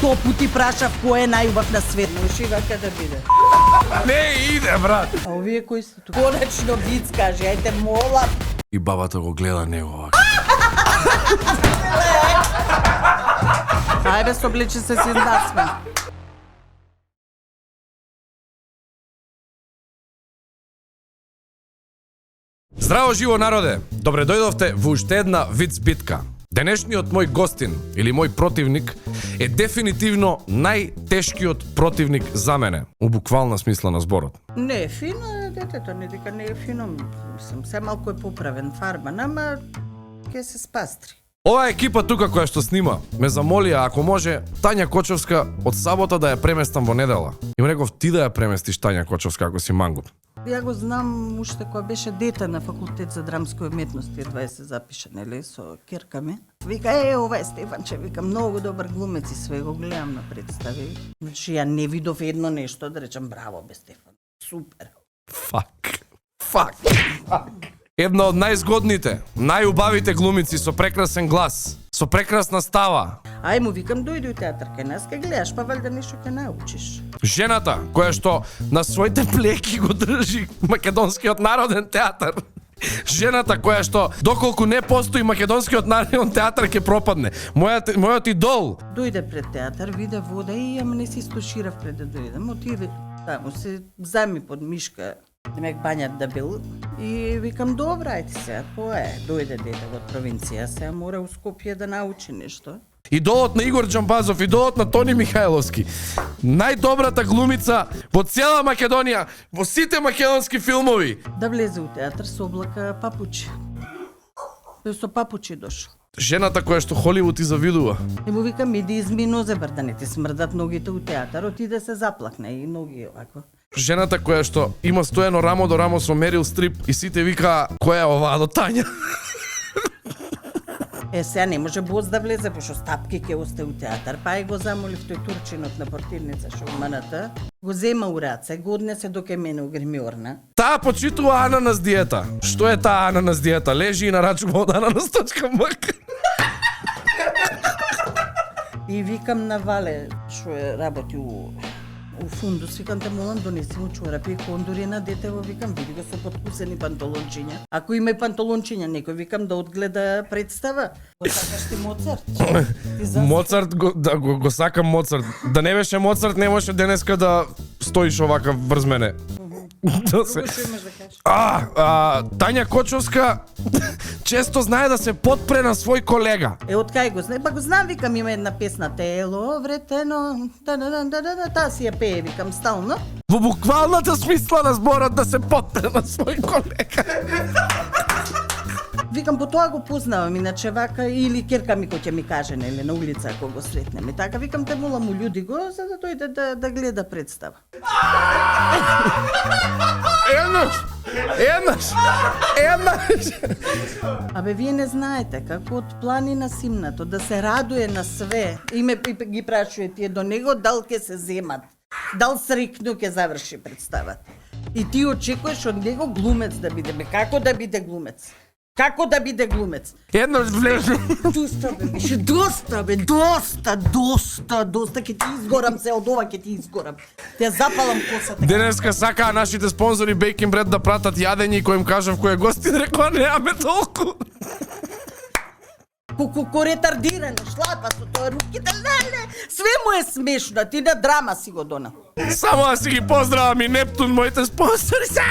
100 пути прашав кој е најубав на свет. Може и вака да биде. Не иде, брат. А овие кои се тука? Конечно виц кажи, ајде молам. И бабата го гледа него. Ајде соблечи се си насме. Здраво живо народе! Добре дојдовте во уште една виц битка. Денешниот мој гостин или мој противник е дефинитивно најтешкиот противник за мене, у буквална смисла на зборот. Не е фино е детето, не дека не е фино. Мислам, се малку е поправен фарбан, ама ќе се спастри. Ова екипа тука која што снима ме замолија ако може Тања Кочовска од сабота да ја преместам во недела. Им реков ти да ја преместиш Тања Кочовска ако си мангут. Ја го знам уште кога беше дете на факултет за драмски уметности, едва се запиша, нели, со керка ми. Вика, ова е Стефанче, вика, многу добар глумец и све го гледам на представи. Значи, ја не видов едно нешто, да речам, браво бе Стефан, супер. Фак. Една од најзгодните, најубавите глумици со прекрасен глас, со прекрасна става. Ај му викам, дојди у театар кај нас, ке гледаш, па валјда нешто ке научиш. Жената која што на своите плеки го држи македонскиот народен театар. Жената која што доколку не постои македонскиот народен театар ќе пропадне. Мојот идол. Дојде пред театар, виде вода и ама не си стоширав пред да дојдем. Отиде таму, се зами под мишка, демек бањат да бил. И викам, добра, ајде сега, дојде дете од провинција, сега мора у Скопје да научи нешто. Идолот на Игор Џамбазов, идолот на Тони Михајловски. Најдобрата глумица во цела Македонија, во сите македонски филмови. Да влезе у театар со облака папучи. Со папучи дошол. Жената која што Холивуд и завидува. И му викам, иди изми нозебар да не ти смрдат ногите у театар, отиде се заплакне и ноги овако. Жената која што има стоено рамо до рамо со Мерил Стрип и сите вика која е оваа до Тања. Сега не може боз да влезе, пошто стапки ќе осте у театар, па и го замолив тој турчинот на портирница што уманата, го зема у раце, го однесе до кај мене у гримиорна. Таа почитува ананас диета. Што е таа ананас диета? Лежи и нарачува од ananas.mk. И викам на Вале, што е работи у фундус, викам те молам донеси му чорапи и кондори на детево, викам види го со подкусени панталончиња. Ако има и панталончиња некој, викам да одгледа представа. Го сакаш ти Моцарт? Моцарт го сакам Моцарт. Да не беше Моцарт не може денеска да стоиш овака врз мене. Да се... Тања Кочовска често знае да се подпре на свој колега. Од кај го знае? Па го знам, викам, има една песна Тело вретено, таа си ја пее, викам, стално. Во буквалната смисла на зборот да се подпре на свој колега. Викам, по тоа го познавам, иначе вака, или керка ми кој ќе ми каже, нели, на улица ако го сретнеме. Така, викам, те молам у људи го, за да дојде да гледа представа. Еднаш! Абе, вие не знаете како од планина симнато да се радуе на све. И ме ги прашуе тие до него дал ќе се земат, дал срекно ќе заврши представата. И ти очекуваш од него глумец да биде. Како да биде глумец? Како да биде глумец? Еднаш влезу. Доста бе, беше, доста, ќе ти изгорам се, од ова ќе ти изгорам. Те запалам косата. Денеска сакаа нашите спонзори Baking Bread да пратат јадење и кој им кажав кој е гостин, рекоа немаме толку. Ко ретардирано, шлапа со тоа руките, не, све му е смешно, ти на драма си го донал. Само да си ги поздравам и Нептун, моите спонзори се.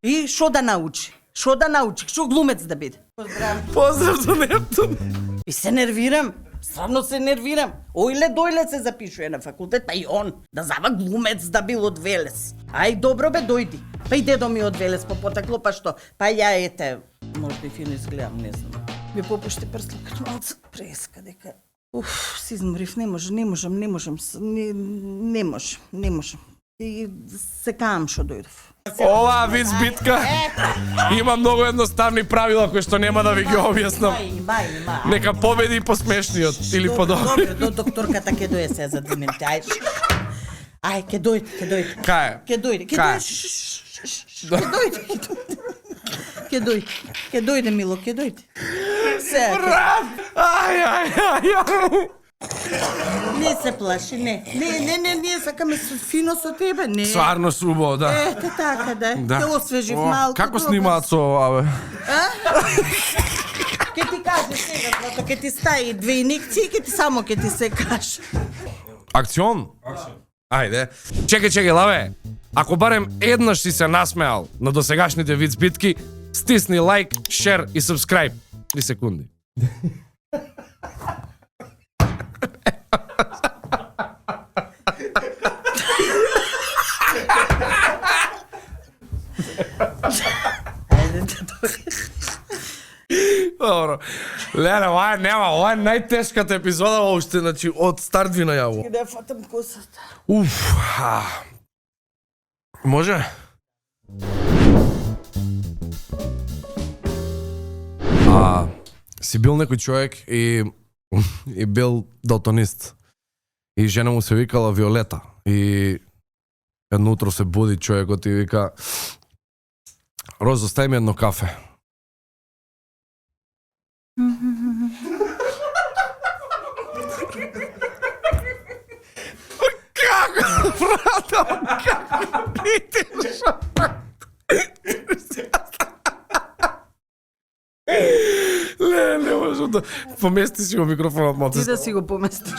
И шо да научи? Шо глумец да биде? Поздрав за Нептун. И се нервирам, стvarno се нервирам. Дојле се запишува на факултет, па и он, да зава глумец да бил од Велес. Ај, добро бе, дојди. Па и дедо ми од Велес потекло, па што? Па ја ете, можда и фино изгледам, не знам. Ми попушти прслукат малце преска, дека... си изморив, не можам. И се каам шо дојдов. Ова виц битка има многу едноставни правила кои што нема да ви ги објаснам. Нека победи посмешниот или подобри. Добро, докторката ќе дојде сега за 2 минути. Ај, ќе дојде. Кај? Ќе дојде, Мило, ќе дојде. Брат! Ај! Не се плаши, не. Не, сакаме фино со тебе, не. Царно субо, да. Ете така, да. Те освежив О, малку. Како снимаат со ова, бе? Ке ти каже сега, зато ке ти стаи 2 инекции, ке ти се каже. Акцион? Ајде. Чекај, лаве. Ако барем еднаш си се насмеал на досегашните виц битки, стисни лайк, шер и сабскрайб. 3 секунди. Ајде, Добро. Леле, ова е најтешката епизода воопште, значи од старт ви најавувам. да фатам косата. Уф. Може? Си бил некој човек и бил далтонист. И жена му се викала Виолета. И едно утро се буди човекот и вика: Розо, стај ми едно кафе. Како, брата, како питаш? Не можам да... Помести си го микрофонот, моце. Ти да си го поместиш.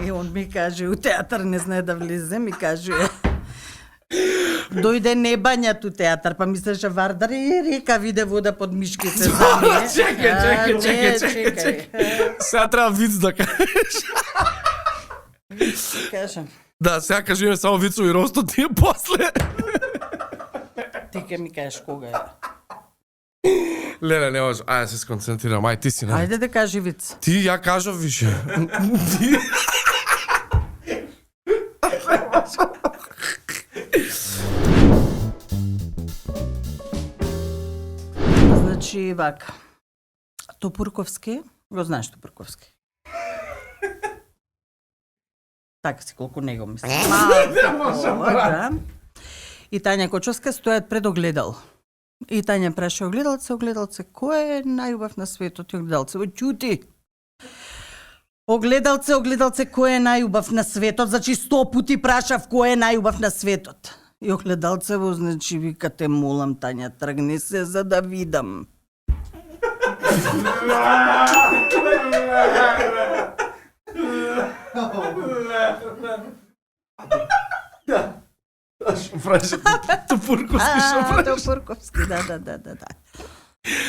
И он ми каже, у театар не знае да влезе, ми каже, дојде небањат у театар, па мислеше Вардар и река виде вода под мишките за не. Чекај. Сега треба виц да кажеш. Кажам, Да, сега кажиме само вицови ростот тие после. ти ке ми кажеш кога е. Леле, не може. Ајде се сконцентрирам. Ај, ти си на. Ајде да кажи виц. Ти ја кажав више. Значи, вака. Топурковски, го знаеш Топурковски? Така си колку не го мислам. Да. И Тања Кочовска стојат пред огледал. И Тања праша огледалце, кој е најубав на светот? И огледалце, ќути. Огледалце, кој е најубав на светот? Значи 100 пути прашав кој е најубав на светот. И огледалцево, значи, вика, те молам, Тања, тргни се за да видам. Топурковски шо прашаш? Топурковски, да.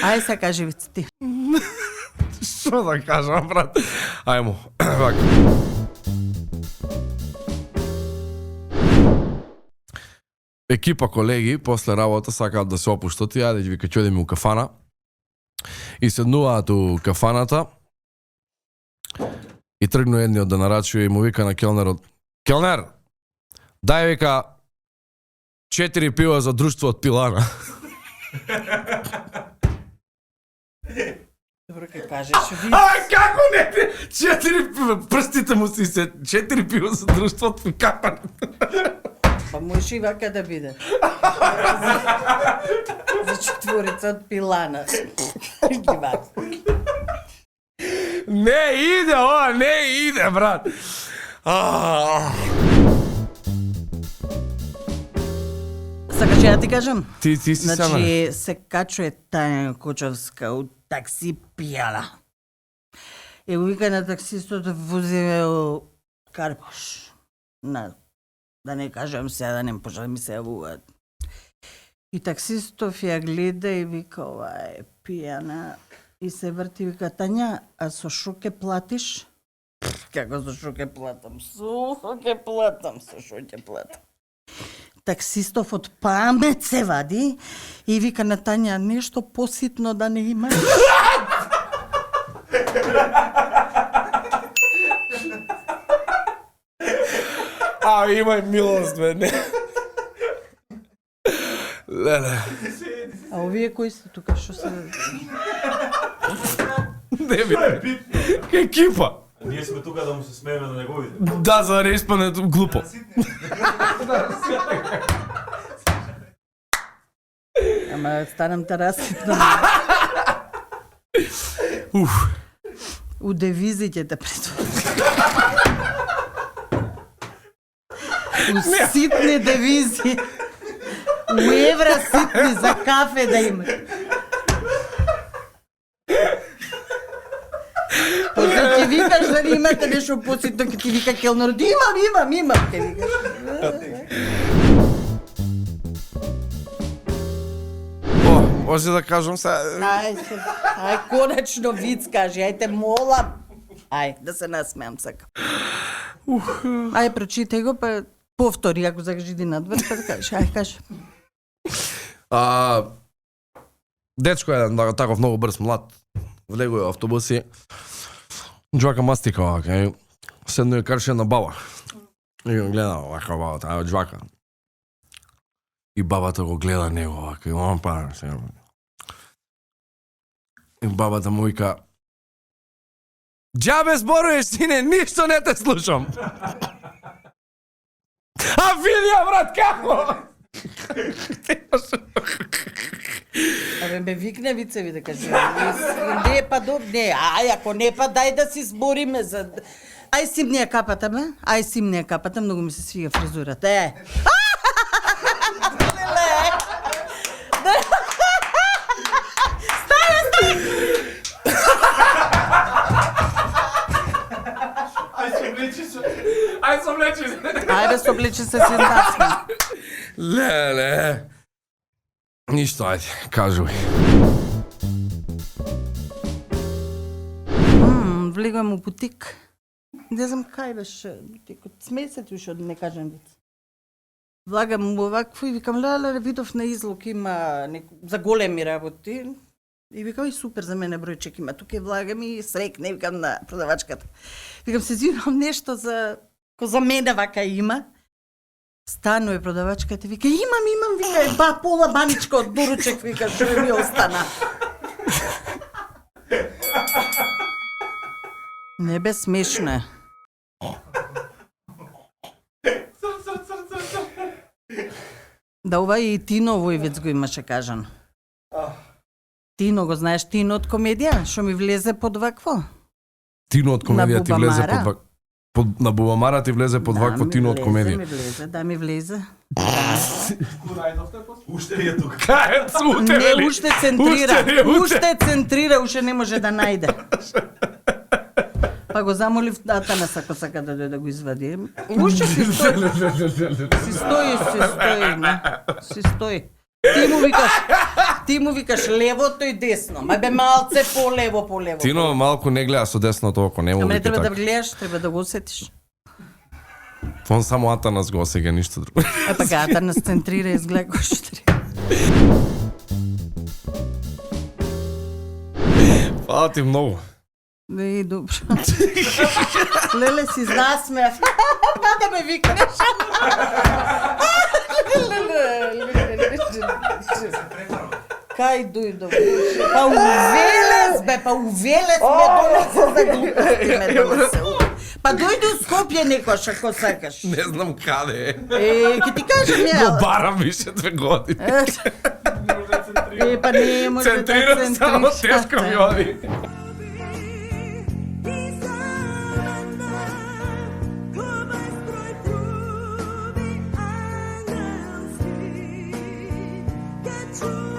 Ај се кажи виц ти. Што да кажам, брат? Ајмо, вака. Екипа колеги после работа сакаат да се опуштат и ајде ги вика ќе одиме у кафана. И седнуваат у кафаната. И тргну едниот да нарачува и му вика на келнерот: Келнер, дај, вика, 4 пива за друштво од Пилана. Добро ке кажеш виц. Како не? 4 пива, прстите му си се 4 пива за друштво од Пилана. Па може и вака да биде. За четворица од Пилана. Не иде, ова не иде, брат. Сакаш ја да ти кажам? Ти си сама. Значи, се качува Тања Кочовска у такси пијана. И го вика на таксистот возиме у Карпош. Да не кажам сега, да не почне да ми се јавуваат. И таксистов ја гледа и вика, ова е пијана. И се врти и вика, Тања, а со шо ке платиш? Како со шо ке платам? Со шо ке платам? Таксистов од памет се вади и вика на Тања, нешто поситно да не има. Имај милост, бе, не. Леле. А овие кои се тука, што се... Не би. Екипа. Ние сме тука да му се смееме на неговите. Да, за да не испане глупо. Ама станам те разсипна. У девизите те претворам. У ситни девизи. У евра ситни за кафе да има. После ќе викаш дали имате нешто поситно, ќе ти вика келнер, имам, ќе викаш. Може да кажам се... Ај, конечно виц кажи, ајте молам. Ај, да се насмеам сакам. Ај, прочитай го, па повтори, ако закажи иди надвор, па да кажеш, ај, кажи. Дечко еден, таков многу брз млад, влегува во автобуси, джвака мастика овака, и седно и карше на баба. И го гледа овака бабата, ајо джвака. И бабата го гледа него овака, и он пара се. И бабата му вика, "Џабе зборуваш, сине, ништо не те слушам." А види ја, брат, како? Абе, ме викне вицеви да кажи. Не, па не, ај, ако не, па дај да си збориме за... Ај симнија капата, бе. Ај симнија капата, многу ми се свига фризурата. Ај се облечи се. Ајде, се облечи се си насме. Леле. Ништо, ајде, кажуј. Влегувам у бутик. Не знам кај беше бутикот. Смесет уште од не кажем виц. Влагам овакво и викам, леле, видов на излог има за големи работи. И викам, и супер за мене бројчек има. Тука влагам и срекне, викам на продавачката. Викам, се зирам нешто за... Ко за мене вака има. Станува продавачката, вика, имам, вика, ба, пола баничка од доручек, вика, што ми остана. Не бе, смешно е. Да, ова и Тино Војвец го имаше кажано. Тино го знаеш, Тино од комедија, што ми влезе под вакво. Тино од комедија ти влезе Бубамара. под на Бубамара ти влезе под вакво Тино од комедија. Ми влезе. Уште ли е тука? Кај цуте, Не, уште центрира, уште не може да најде. Па го замолив Атанас ако сака да дојде да го извади. Уште си стои. Си стои. Ти му викаш левото и десно. Ма бе малце по-лево. Тино малку не гледа со десното око, не му Ама не вика треба да така. гледаш, треба да го осетиш. Он само Атанас го осега, ништо друго. Па Атанас центрира и изгледа кој што треба. Фала ти многу. Не, добро. Леле си насмеав. Па да ме викнеш. Кај дојдов? Па увелес ме донесе за глупости ме донесе. Па дојди у Скопје некојаш ако сакаш. Не знам каде е. Ќе ти кажам ја. Го барам више 2 години. Па не може да Центрирам само тешко ми оди. True.